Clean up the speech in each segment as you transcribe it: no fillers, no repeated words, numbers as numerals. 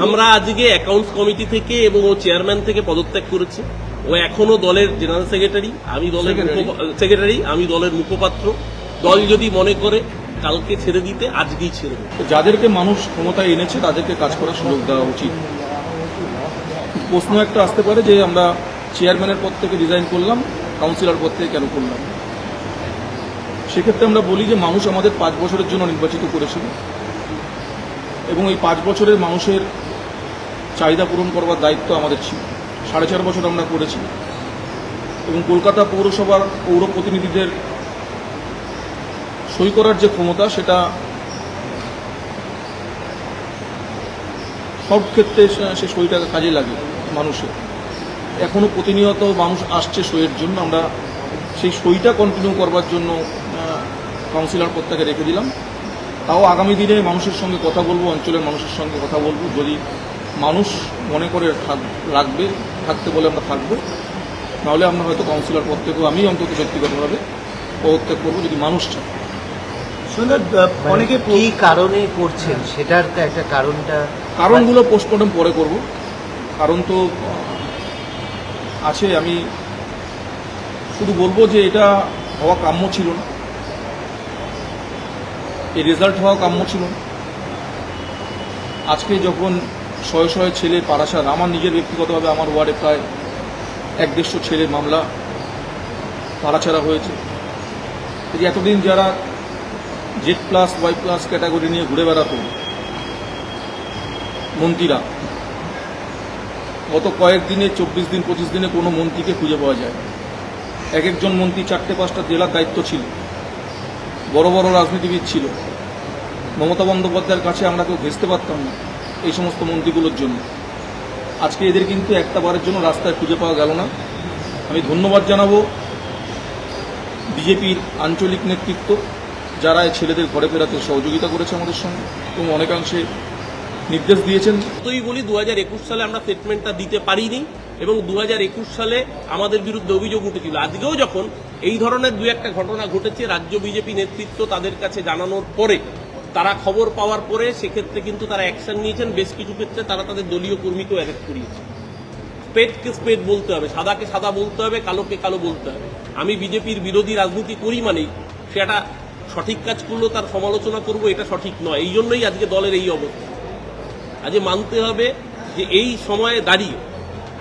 আমরা আজকে accounts committee থেকে এবং ও চেয়ারম্যান থেকে পদত্যাগ করেছি। ও এখনো দলের জেনারেল সেক্রেটারি, আমি দলের সেক্রেটারি, আমি দলের মুখপাত্র। দল যদি মনে করে কালকে ছেড়ে দিতে, আজকেই ছেড়ে দেবে। যাদেরকে মানুষ ক্ষমতায় এনেছে তাদেরকে কাজ করার সুযোগ দেওয়া উচিত। প্রশ্ন একটা আসতে পারে যে আমরা চেয়ারম্যানের পদ থেকে রিজাইন করলাম, কাউন্সিলর পদ থেকে কেন করলাম? সেক্ষেত্রে আমরা বলি যে মানুষ আমাদের 5 বছরের জন্য নির্বাচিত করেছিল এবং এই 5 বছরের মানুষের চাহিদা পূরণ করবার দায়িত্ব আমাদের ছিল। 4.5 বছর আমরা করেছি এবং কলকাতা পৌরসভার পৌর প্রতিনিধিদের সই করার যে ক্ষমতা, সেটা সব ক্ষেত্রে সে সইটাকে কাজে লাগে মানুষের। এখনও প্রতিনিয়ত মানুষ আসছে সইয়ের জন্য, আমরা সেই সইটা কন্টিনিউ করবার জন্য কাউন্সিলর পদটাকে রেখে দিলাম। তাও আগামী দিনে মানুষের সঙ্গে কথা বলবো, অঞ্চলের মানুষের সঙ্গে কথা বলবো। যদি মানুষ মনে করে থাকতে বলে আমরা থাকবো, নাহলে আমরা হয়তো কাউন্সিলর পদ থেকেও আমি অন্তত ব্যক্তিগতভাবে পদত্যাগ করবো যদি মানুষ চায়। অনেকে কি কারণে করছেন সেটার তো একটা কারণগুলো পোস্টমর্টম পরে করব। কারণ তো আছে, আমি শুধু বলবো যে এটা হওয়া কাম্য ছিল না, এই রেজাল্ট হওয়া কাম্য ছিল না। আজকে যখন শয়ে শয়ে ছেলে পারাসার, আমার নিজের ব্যক্তিগতভাবে আমার ওয়ার্ডে প্রায় 150 ছেলের মামলা পাড়াছাড়া হয়েছে। যে এতদিন যারা Z+, Y+ ক্যাটাগরি নিয়ে ঘুরে বেড়াতো মন্ত্রীরা, গত কয়েকদিনে 24 দিন 25 দিনে কোনো মন্ত্রীকে খুঁজে পাওয়া যায়। এক একজন মন্ত্রী 4-5টা জেলার দায়িত্ব ছিল, বড় বড় রাজনীতিবিদ ছিল। মমতা বন্দ্যোপাধ্যায়ের কাছে আমরা কেউ ঘেঁষতে পারতাম না এই সমস্ত মন্ত্রীগুলোর জন্য। আজকে এদের কিন্তু একটা বারের জন্য রাস্তায় খুঁজে পাওয়া গেল না। আমি ধন্যবাদ জানাবো বিজেপির আঞ্চলিক নেতৃত্ব, যারা এই ছেলেদের ঘরে ফেরাতে সহযোগিতা করেছে আমাদের সঙ্গে এবং অনেকাংশে নির্দেশ দিয়েছেন। তুই বলি 2021 সালে আমরা স্টেটমেন্টটা দিতে পারিনি এবং 2021 সালে আমাদের বিরুদ্ধে অভিযোগ উঠেছিল। আজকেও যখন এই ধরনের 2-1টা ঘটনা ঘটেছে, রাজ্য বিজেপি নেতৃত্ব তাদের কাছে জানানোর পরে, তারা খবর পাওয়ার পরে, সেক্ষেত্রে কিন্তু তারা অ্যাকশন নিয়েছেন। বেশ কিছু ক্ষেত্রে তারা তাদের দলীয় কর্মীকেও অ্যারেস্ট করিয়েছে। স্পেডকে স্পেড বলতে হবে, সাদাকে সাদা বলতে হবে, কালোকে কালো বলতে হবে। আমি বিজেপির বিরোধী রাজনীতি করি মানেই সেটা সঠিক কাজ করলেও তার সমালোচনা করব, এটা সঠিক নয়। এই জন্যই আজকে দলের এই অবস্থা। আজকে মানতে হবে যে এই সময়ে দাঁড়িয়ে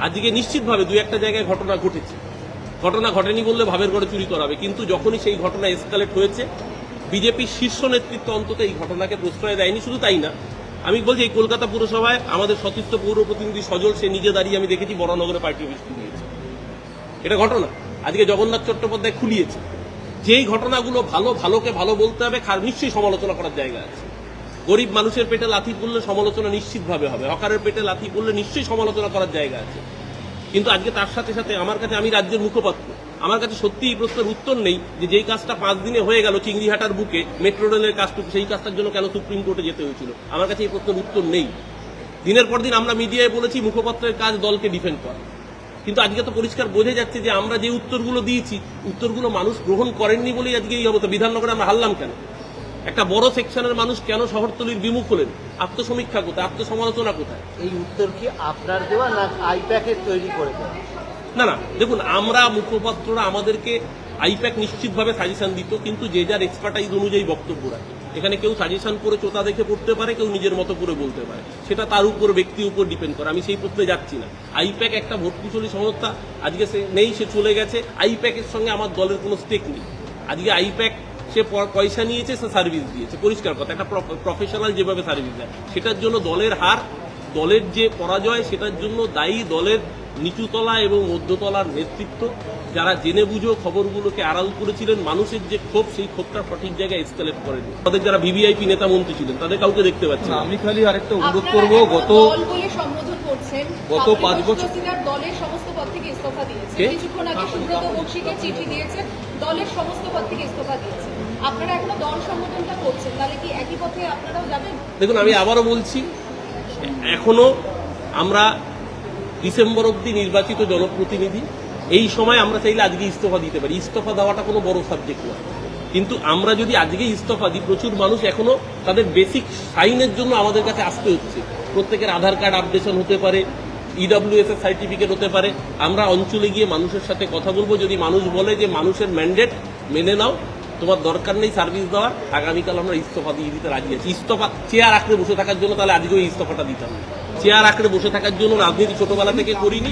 আজকে নিশ্চিতভাবে 2-1টা জায়গায় ঘটনা ঘটেছে। ঘটনা ঘটেনি বললে ভাবের ঘরে চুরি করাবে, কিন্তু যখনই সেই ঘটনা এসকালেট হয়েছে, বিজেপির শীর্ষ নেতৃত্ব অন্তত এই ঘটনাকে প্রশ্রয় দেয়নি। শুধু তাই না, আমি বলছি এই কলকাতা পুরসভায় আমাদের সতীর্থ পৌর প্রতিনিধি সজল, সে নিজে দাঁড়িয়ে আমি দেখেছি বড়নগরে পার্টি অফিস খুলিয়েছে। এটা ঘটনা আজকে জগন্নাথ চট্টোপাধ্যায় খুলিয়েছে। যেই ঘটনাগুলো ভালোকে ভালো বলতে হবে, নিশ্চয়ই সমালোচনা করার জায়গা আছে। গরিব মানুষের পেটে লাথি পড়লে সমালোচনা নিশ্চিতভাবে হবে, হকারের পেটে লাথি পড়লে নিশ্চয়ই সমালোচনা করার জায়গা আছে। কিন্তু আজকে তার সাথে সাথে আমার কাছে, আমি রাজ্যের মুখপাত্র, আমার কাছে সত্যি এই প্রশ্নের উত্তর নেই যে যেই কাজটা 5 দিনে হয়ে গেল চিংড়িহাটার বুকে মেট্রো রেলের কাজটুকু, সেই কাজটার জন্য কেন সুপ্রিম কোর্টে যেতে হয়েছিল। আমার কাছে এই প্রশ্নের উত্তর নেই। দিনের পর দিন আমরা মিডিয়ায় বলেছি মুখপাত্রের কাজ দলকে ডিফেন্ড করা, কিন্তু আজকে তো পরিষ্কার বোঝা যাচ্ছে যে আমরা যে উত্তরগুলো দিয়েছি, উত্তরগুলো মানুষ গ্রহণ করেননি বলেই আজকে এই অবস্থা। বিধাননগরে আমরা হারলাম কেন? একটা বড় সেকশনের মানুষ কেন শহরতলির বিমুখ হলেন? আত্মসমীক্ষা কোথায়, আত্মসমালোচনা কোথায়? এই উত্তর কি আপনার দেওয়া না আইপ্যাকের তৈরি করে দেওয়া? না, দেখুন, আমরা মুখপাত্ররা আমাদেরকে আইপ্যাক নিশ্চিতভাবে সাজেশন দিত, কিন্তু যে যার এক্সপার্টাইজ অনুযায়ী বক্তব্য রাখে। এখানে কেউ সাজেশন করে চোতা দেখে পড়তে পারে, কেউ নিজের মতো করে বলতে পারে, সেটা তার উপর, ব্যক্তির উপর ডিপেন্ড করে। আমি সেই প্রশ্নে যাচ্ছি না। আইপ্যাক একটা ভোট কুশলী সংস্থা, আজকে সে নেই, সে চলে গেছে। আইপ্যাকের সঙ্গে আমার দলের কোনো স্টেক নেই। আজকে আইপ্যাক সে পয়সা নিয়েছে, সে সার্ভিস দিয়েছে, পরিষ্কার কথা। একটা প্রফেশনাল যেভাবে সার্ভিস দেয়, সেটার জন্য দলের হার, দলের যে পরাজয়, সেটার জন্য দায়ী দলের নিচুতলা এবং মধ্যতলার নেতৃত্ব, যারা জেনে বুঝো খবরগুলোকে আড়াল করেছিলেন। মানুষের যে ক্ষোভ, সেই ক্ষোভটা সঠিক জায়গায় এসকেলেট করেনি। তাদের যারা ভিভিআইপি নেতা মন্ত্রী ছিলেন, তাদের কাউকে দেখতে পাচ্ছি না। আমি খালি আরেকটা অনুরোধ করবো, গত 5 বছর দলের সমস্ত পদ থেকে ইস্তফা দিয়েছে। কিছুক্ষণ আগে সুব্রত বক্সিকে চিঠি দিয়েছে, দলের সমস্ত পদ থেকে ইস্তফা দিয়েছে। আপনারা এখনো দল সংগঠনটা করছেন, তাহলে কি একই পথে আপনারাও যাবেন? দেখুন, আমি আবারও বলছি, এখনো আমরা ডিসেম্বর অবধি নির্বাচিত জনপ্রতিনিধি। এই সময় আমরা চাইলে আজকে ইস্তফা দিতে পারি। ইস্তফা দেওয়াটা কোনো বড় সাবজেক্ট নয়, কিন্তু আমরা যদি আজকে ইস্তফা দিই, প্রচুর মানুষ এখনো তাদের বেসিক সাইনের জন্য আমাদের কাছে আসতে হচ্ছে। প্রত্যেকের আধার কার্ড আপডেশন হতে পারে, ইডব্লিউএস এর সার্টিফিকেট হতে পারে। আমরা অঞ্চলে গিয়ে মানুষের সাথে কথা বলবো, যদি মানুষ বলে যে মানুষের ম্যান্ডেট মেনে নাও, তোমার দরকার নেই সার্ভিস দেওয়ার, আগামীকাল আমরা ইস্তফা দিয়ে দিতে রাজি আছি। ইস্তফা চেয়ার আঁকড়ে বসে থাকার জন্য তাহলে আজকেও ইস্তফাটা দিতাম। চেয়ার আঁকড়ে বসে থাকার জন্য রাজনীতি ছোটবেলা থেকে করিনি।